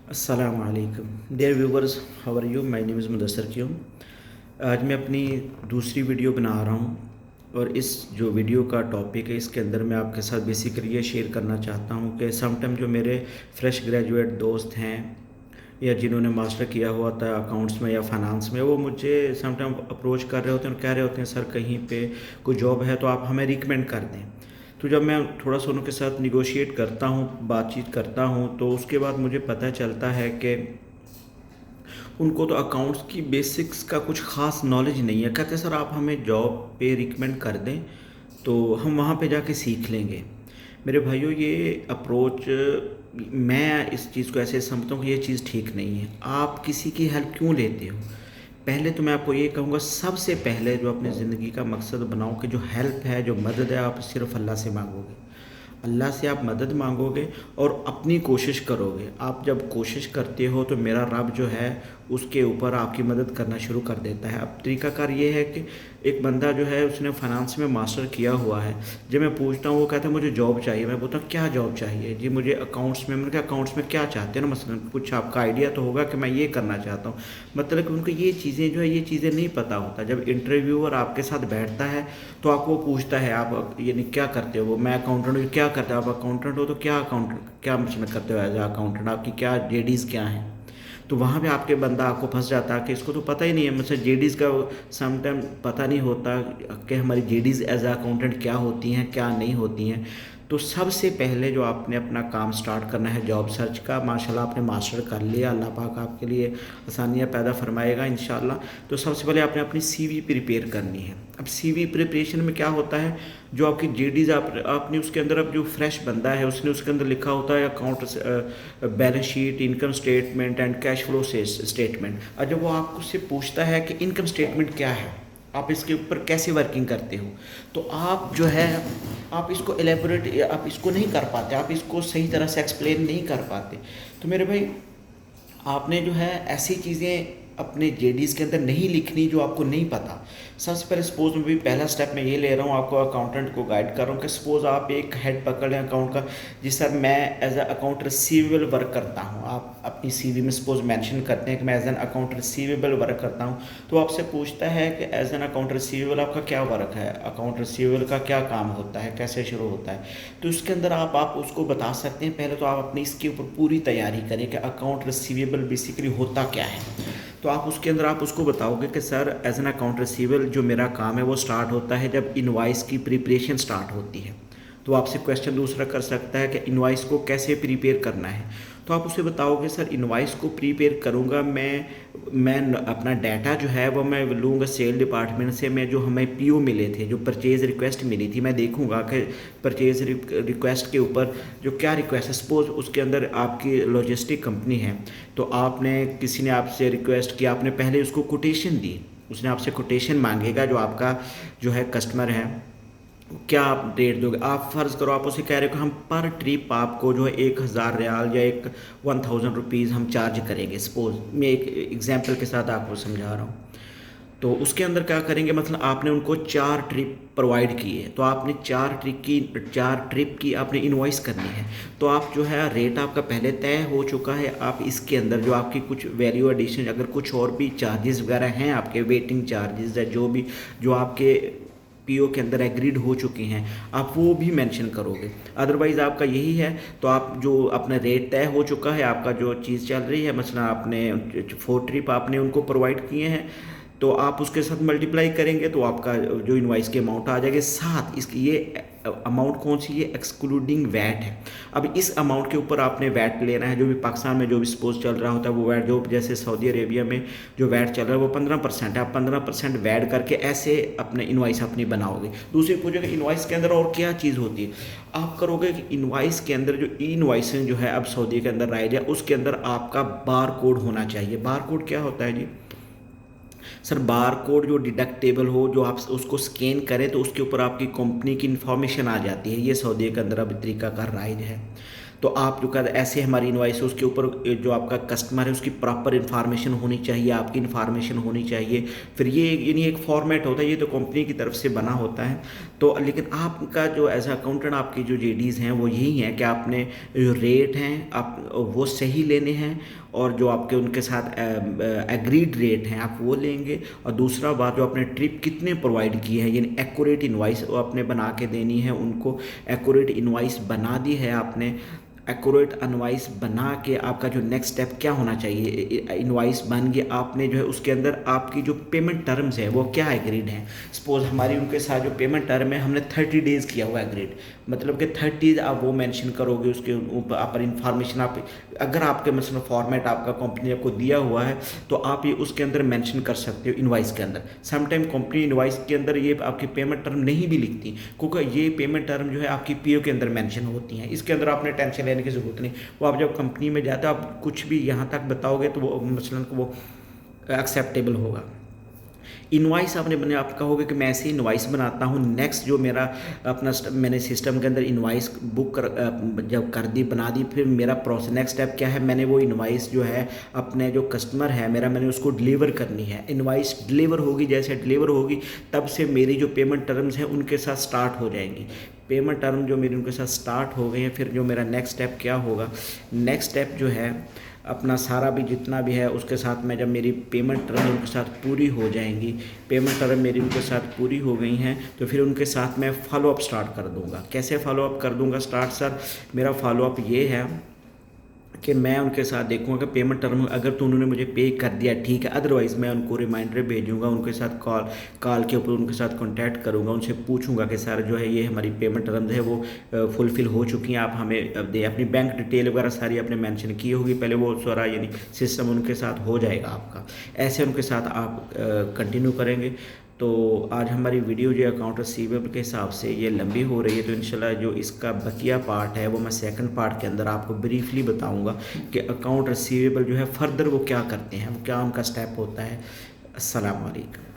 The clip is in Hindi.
अस्सलामुअलैकुम dear viewers, how are you. My name is Mudassar क्यों। आज मैं अपनी दूसरी वीडियो बना रहा हूँ और इस जो वीडियो का टॉपिक है इसके अंदर मैं आपके साथ बेसिकली ये शेयर करना चाहता हूँ कि समटाइम जो मेरे फ्रेश ग्रेजुएट दोस्त हैं या जिन्होंने मास्टर किया हुआ था अकाउंट्स में या फाइनेंस में, वो मुझे समटाइम अप्रोच कर रहे होते हैं और कह रहे होते हैं सर कहीं पे कोई जॉब है तो आप हमें रिकमेंड कर दें। तो जब मैं थोड़ा सा उनके साथ निगोशिएट करता हूँ, बातचीत करता हूँ, तो उसके बाद मुझे पता चलता है कि उनको तो अकाउंट्स की बेसिक्स का कुछ ख़ास नॉलेज नहीं है। कहते सर आप हमें जॉब पे रिकमेंड कर दें तो हम वहाँ पे जाके सीख लेंगे। मेरे भाइयों, ये अप्रोच मैं इस चीज़ को ऐसे समझता हूँ कि ये चीज़ ठीक नहीं है। आप किसी की हेल्प क्यों लेते हो? पहले तो मैं आपको ये कहूँगा, सबसे पहले जो अपनी ज़िंदगी का मकसद बनाओ कि जो हेल्प है, जो मदद है, आप सिर्फ़ अल्लाह से मांगोगे। अल्लाह से आप मदद मांगोगे और अपनी कोशिश करोगे। आप जब कोशिश करते हो तो मेरा रब जो है उसके ऊपर आपकी मदद करना शुरू कर देता है। अब तरीक़ाकार ये है कि एक बंदा जो है उसने फाइनेंस में मास्टर किया हुआ है, जब मैं पूछता हूँ वो कहता है मुझे जॉब चाहिए। मैं बोलता हूँ क्या जॉब चाहिए जी? मुझे अकाउंट्स में। मैंने कहा अकाउंट्स में क्या चाहते हैं ना, मसलन कुछ आपका आइडिया तो होगा कि मैं ये करना चाहता हूँ। मतलब कि उनको ये चीज़ें जो है ये चीज़ें नहीं पता होता। जब इंटरव्यूअर आपके साथ बैठता है तो आपको पूछता है आप यानी क्या करते हो? मैं अकाउंटेंट हूँ। क्या करते हो आप? अकाउंटेंट हो तो क्या अकाउंटेंट क्या मतलब करते हो एज अ अकाउंटेंट? आपकी क्या जेडीज़ क्या हैं? तो वहाँ पे आपके बंदा आपको फंस जाता है कि इसको तो पता ही नहीं है। मतलब जेडीज़ का समटाइम पता नहीं होता कि हमारी जेडीज़ एज अ अकाउंटेंट क्या होती हैं, क्या नहीं होती हैं। तो सबसे पहले जो आपने अपना काम स्टार्ट करना है जॉब सर्च का, माशाल्लाह आपने मास्टर कर लिया, अल्लाह पाक आपके लिए आसानियाँ पैदा फरमाएगा इंशाल्लाह। तो सबसे पहले आपने अपनी सीवी प्रिपेयर करनी है। अब सीवी प्रिपरेशन में क्या होता है, जो आपकी जेडीज़ आपने उसके अंदर, अब जो फ्रेश बंदा है उसने उसके अंदर लिखा होता है account, balance sheet, income statement and cash flow statement. और जब वो आपसे पूछता है कि इनकम स्टेटमेंट क्या है, आप इसके ऊपर कैसे वर्किंग करते हो, तो आप जो है आप इसको एलेबोरेट, आप इसको नहीं कर पाते, आप इसको सही तरह से एक्सप्लेन नहीं कर पाते। तो मेरे भाई, आपने जो है ऐसी चीज़ें अपने जेडीज़ के अंदर नहीं लिखनी जो आपको नहीं पता। सबसे पहले सपोज में भी पहला स्टेप मैं ये ले रहा हूँ, आपको अकाउंटेंट को गाइड कर रहा हूँ कि सपोज़ आप एक हेड पकड़ लें अकाउंट का। जी सर मैं as a account receivable work करता हूँ। आप अपनी सीवी में सपोज मेंशन करते हैं कि मैं as an account receivable work करता हूँ। तो आपसे पूछता है कि एज एन अकाउंट रिसीवेबल आपका क्या वर्क है, अकाउंट रिसीवेबल का क्या काम होता है, कैसे शुरू होता है। तो इसके अंदर आप उसको बता सकते हैं। पहले तो आप अपनी इसके ऊपर पूरी तैयारी करें कि अकाउंट रिसीवेबल बेसिकली होता क्या है। तो आप उसके अंदर आप उसको बताओगे कि sir as an account receivable जो मेरा काम है वो स्टार्ट होता है जब इनवाइस की प्रिपरेशन स्टार्ट होती है। तो आपसे क्वेश्चन दूसरा कर सकता है कि इनवाइस को कैसे प्रिपेयर करना है। तो आप उसे बताओगे सर इनवाइस को प्रिपेयर करूँगा मैं अपना डाटा जो है वो मैं लूँगा सेल डिपार्टमेंट से। मैं जो हमें पीओ मिले थे, जो परचेज़ रिक्वेस्ट मिली थी, मैं देखूँगा कि परचेज़ रिक्वेस्ट के ऊपर जो क्या रिक्वेस्ट है। सपोज़ उसके अंदर आपकी लॉजिस्टिक कंपनी है, तो आपने किसी ने आपसे रिक्वेस्ट किया, आपने पहले उसको कोटेशन दी, उसने आपसे कोटेशन मांगेगा। जो आपका जो है कस्टमर है, क्या आप रेट दोगे? आप फ़र्ज़ करो आप उसे कह रहे हो कि हम पर ट्रिप आपको जो है 1000 रियाल या 1000 रुपीज़ हम चार्ज करेंगे। सपोज़ मैं एक एग्जांपल के साथ आपको समझा रहा हूँ। तो उसके अंदर क्या करेंगे, मतलब आपने उनको 4 ट्रिप प्रोवाइड की है, तो आपने 4 ट्रिप की आपने इनवॉइस करनी है। तो आप जो है रेट आपका पहले तय हो चुका है। आप इसके अंदर जो आपकी कुछ वैल्यू एडिशन, अगर कुछ और भी चार्जेस वगैरह हैं आपके, वेटिंग चार्जेस है, जो भी जो आपके पीओ के अंदर एग्रीड हो चुके हैं, आप वो भी मेंशन करोगे। अदरवाइज़ आपका यही है तो आप जो अपना रेट तय हो चुका है, आपका जो चीज़ चल रही है, मसलन आपने 4 ट्रिप आपने उनको प्रोवाइड किए हैं, तो आप उसके साथ मल्टीप्लाई करेंगे तो आपका जो इनवाइस की अमाउंट आ जाएगी। साथ इसकी ये अमाउंट कौन सी, ये एक्सक्लूडिंग वैट है। अब इस अमाउंट के ऊपर आपने वैट लेना है। जो भी पाकिस्तान में जो भी सपोज चल रहा होता है वो वैट, जो जैसे सऊदी अरेबिया में जो वैट चल रहा है वो 15% है। आप 15% वैट करके ऐसे अपने इनवाइस अपनी बनाओगे। दूसरी पूछोगे इनवाइस के अंदर और क्या चीज़ होती है, आप करोगे कि इनवाइस के अंदर जो ई इनवाइसिंग जो है अब सऊदी के अंदर राइज है, उसके अंदर आपका बार कोड होना चाहिए। बार कोड क्या होता है जी? सर बार कोड जो डिडक्टेबल हो, जो आप उसको स्कैन करें तो उसके ऊपर आपकी कंपनी की इन्फॉर्मेशन आ जाती है। ये सऊदी के अंदर अब तरीका का राइज है। तो आप जो कर ऐसे हमारी इनवाइस है उसके ऊपर जो आपका कस्टमर है उसकी प्रॉपर इन्फॉर्मेशन होनी चाहिए, आपकी इन्फॉर्मेशन होनी चाहिए। फिर ये यानी एक फॉर्मेट होता है, ये तो कंपनी की तरफ से बना होता है। तो लेकिन आपका जो एज अकाउंटेंट आपकी जो जेडीज़ हैं वो यही हैं कि आपने जो रेट हैं आप वो सही लेने हैं, और जो आपके उनके साथ एग्रीड रेट हैं आप वो लेंगे। और दूसरा बात, जो आपने ट्रिप कितने प्रोवाइड की है, यानी एक्यूरेट इनवाइस आपने बना के देनी है उनको। एक्यूरेट इनवाइस बना दी है आपने, एक्यूरेट इनवाइस बना के आपका जो नेक्स्ट स्टेप क्या होना चाहिए, इनवाइस बन गया आपने जो है उसके अंदर आपकी जो पेमेंट टर्म्स है वो क्या एग्रीड हैं। सपोज हमारी उनके साथ जो पेमेंट टर्म है हमने 30 डेज़ किया हुआ एग्रीड, मतलब कि 30 आप वो मेंशन करोगे उसके ऊपर इंफॉर्मेशन आप, अगर आपके मतलब फॉर्मेट आपका कंपनी आपको दिया हुआ है तो आप ये उसके अंदर मेंशन कर सकते हो इनवाइस के अंदर। समटाइम कंपनी इनवाइस के अंदर ये आपकी पेमेंट टर्म नहीं भी लिखती, क्योंकि ये पेमेंट टर्म जो है आपकी पीओ के अंदर मेंशन होती हैं। इसके अंदर आपने टेंशन लेने की ज़रूरत नहीं, वो आप जब कंपनी में जाते हो आप कुछ भी यहाँ तक बताओगे तो वो मसलन वो एक्सेप्टेबल होगा। इनवाइस आपने बने आप कहोगे कि मैं ऐसे ही इनवाइस बनाता हूँ, नेक्स्ट जो मेरा अपना मैंने सिस्टम के अंदर इनवाइस बुक जब कर दी बना दी, फिर मेरा प्रोसेस नेक्स्ट स्टेप क्या है, मैंने वो इनवाइस जो है अपने जो कस्टमर है मेरा मैंने उसको डिलीवर करनी है। इनवाइस डिलीवर होगी, जैसे डिलीवर होगी तब से मेरी जो पेमेंट टर्म्स हैं उनके साथ स्टार्ट हो जाएंगी। पेमेंट टर्म जो मेरी उनके साथ स्टार्ट हो गए हैं, फिर जो मेरा नेक्स्ट स्टेप क्या होगा, नेक्स्ट स्टेप जो है अपना सारा भी जितना भी है उसके साथ में जब मेरी पेमेंट टर्म उनके साथ पूरी हो जाएंगी, पेमेंट टर्म मेरी उनके साथ पूरी हो गई हैं, तो फिर उनके साथ मैं फॉलोअप स्टार्ट कर दूंगा। कैसे फॉलोअप कर दूंगा स्टार्ट सर, मेरा फॉलोअप ये है कि मैं उनके साथ देखूंगा कि पेमेंट टर्म अगर तो उन्होंने मुझे पे कर दिया ठीक है, अदरवाइज़ मैं उनको रिमाइंडर भेजूंगा, उनके साथ कॉल के ऊपर उनके साथ कांटेक्ट करूंगा, उनसे पूछूंगा कि सर जो है ये हमारी पेमेंट टर्म्स है वो फुलफ़िल हो चुकी हैं, आप हमें दे अपनी बैंक डिटेल वगैरह सारी आपने मेंशन की होगी पहले, वो सारा यानी सिस्टम उनके साथ हो जाएगा आपका। ऐसे उनके साथ आप कंटिन्यू करेंगे। तो आज हमारी वीडियो जो अकाउंट रिसीवेबल के हिसाब से ये लंबी हो रही है, तो इंशाल्लाह जो इसका बकिया पार्ट है वो मैं सेकंड पार्ट के अंदर आपको ब्रीफली बताऊंगा कि अकाउंट रिसीवेबल जो है फर्दर वो क्या करते हैं, वो क्या उनका स्टेप होता है। अस्सलाम वालेकुम।